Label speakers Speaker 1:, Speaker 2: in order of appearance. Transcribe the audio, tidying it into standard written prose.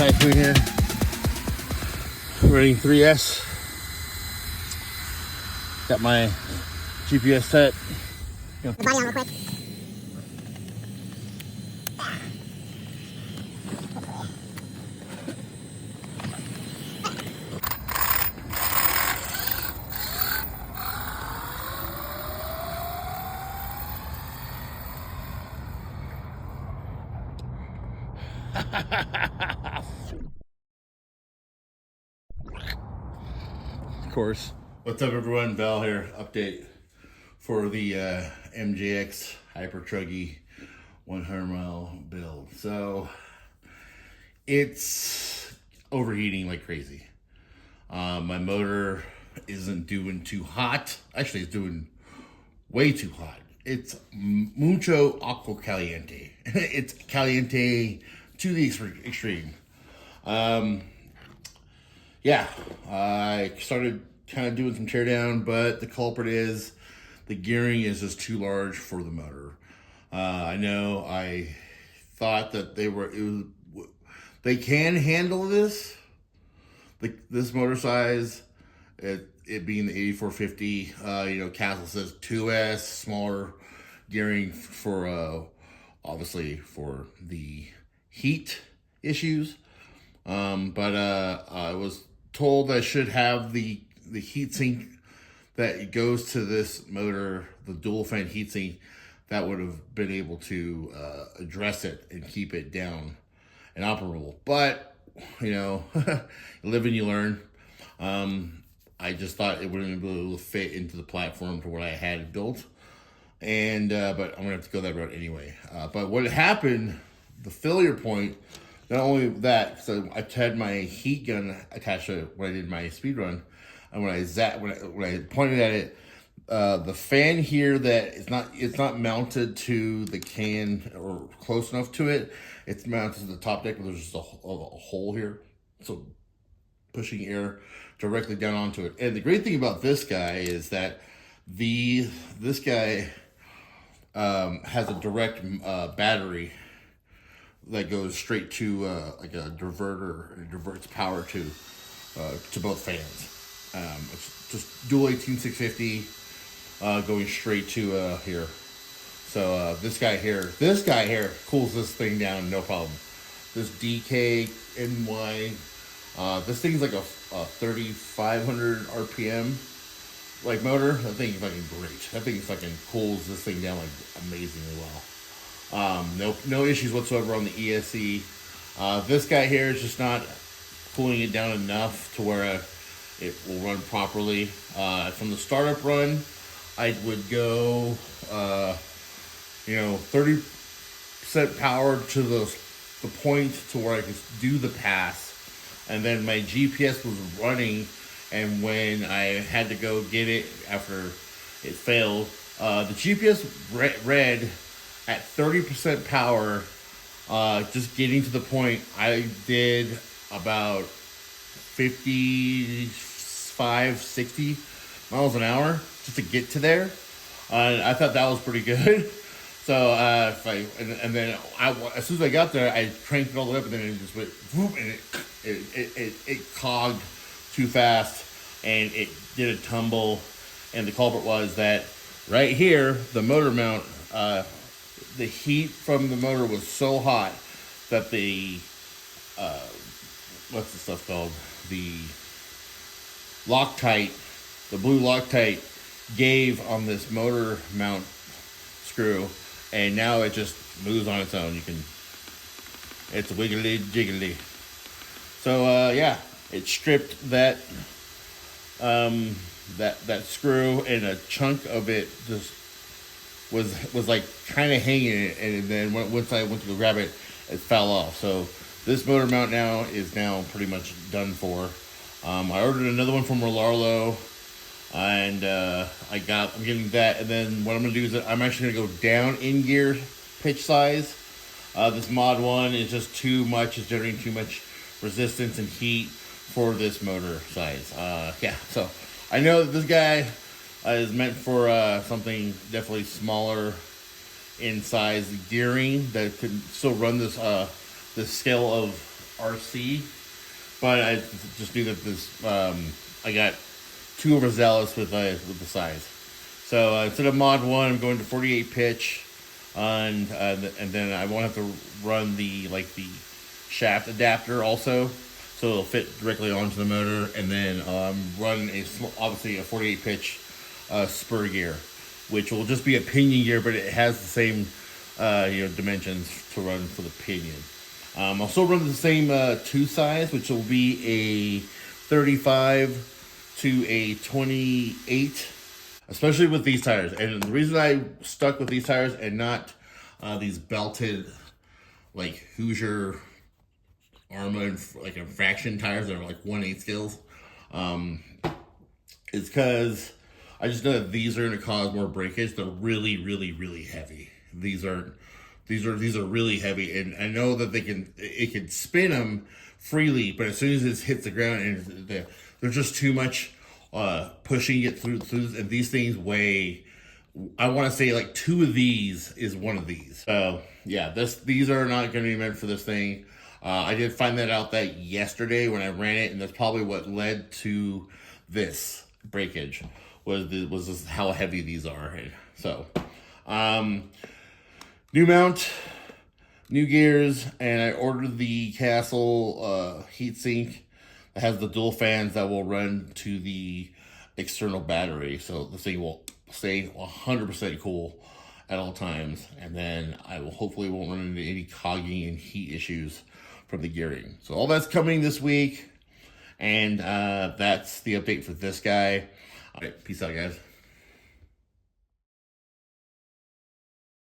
Speaker 1: Kayak here, running 3S. Got my GPS set. Put the body on real quick. Of course. What's up, everyone? Val here. Update for the MJX HYPER TRUGGY 100-mile build. So it's overheating like crazy. My motor isn't doing too hot. Actually, it's doing way too hot. It's mucho AQUA CALIENTE. It's caliente to the extreme. Yeah, I started kind of doing some teardown, but the culprit is the gearing is just too large for the motor. I know I thought that they can handle this, this motor size, it being the 8450. Castle says 2S, smaller gearing for obviously for the heat issues. But I was told I should have the heatsink that goes to this motor, the dual fan heatsink, that would have been able to address it and keep it down and operable. But, you live and you learn. I just thought it wouldn't be able to fit into the platform for what I had built. And, but I'm gonna have to go that route anyway. But what happened, the failure point, not only that, so I had my heat gun attached to it when I did my speed run, and when I pointed at it, the fan here that it's not mounted to the can or close enough to it. It's mounted to the top deck, but there's just a hole here, so pushing air directly down onto it. And the great thing about this guy is that this guy has a direct battery that goes straight to like a diverter, and it diverts power to both fans. It's just dual 18650 going straight to here. So this guy here cools this thing down, no problem. This DKNY, this thing's like a 3,500 RPM like motor. That thing's fucking great. That thing fucking cools this thing down like amazingly well. No issues whatsoever on the ESC. This guy here is just not cooling it down enough to where it will run properly. From the startup run, I would go 30% power to the point to where I could do the pass, and then my GPS was running, and when I had to go get it after it failed, the GPS read at 30% power, just getting to the point. I did about 55, 60 miles an hour just to get to there. I thought that was pretty good. So as soon as I got there, I cranked it all the way up, and then it just went whoop, and it cogged too fast, and it did a tumble. And the culprit was that right here, the motor mount, the heat from the motor was so hot that the what's the stuff called? The Loctite, the blue Loctite gave on this motor mount screw, and now it just moves on its own. It's wiggly jiggly. So yeah, it stripped that that screw, and a chunk of it just was like kind of hanging, and then once I went to go grab it, it fell off. So this motor mount is pretty much done for. I ordered another one from Rolarlo, and I'm getting that. And then what I'm gonna do is I'm actually gonna go down in gear pitch size. This mod 1 is just too much. It's generating too much resistance and heat for this motor size. Yeah, so I know that this guy is meant for something definitely smaller in size gearing that could still run this this scale of RC, but I just knew that this I got too overzealous with the size. So instead of mod 1, I'm going to 48 pitch, and then I won't have to run the shaft adapter also, so it'll fit directly onto the motor, and then run obviously a 48 pitch spur gear, which will just be a pinion gear, but it has the same dimensions to run for the pinion. I'll still run the same tooth size, which will be a 35 to a 28, especially with these tires. And the reason I stuck with these tires and not these belted like Hoosier Arma like infraction tires that are like 1/8 scales, is because I just know that these are going to cause more breakage. They're really, really, really heavy. These are really heavy, and I know that it can spin them freely, but as soon as it hits the ground, and there's just too much pushing it through, and these things weigh. I want to say like 2 of these is 1 of these. So yeah, these are not going to be meant for this thing. I did find that out yesterday when I ran it, and that's probably what led to this breakage. Was just how heavy these are. So, new mount, new gears, and I ordered the Castle heatsink that has the dual fans that will run to the external battery, so the thing will stay 100% cool at all times, and then I will hopefully won't run into any cogging and heat issues from the gearing. So all that's coming this week, and that's the update for this guy. All right, peace out, guys.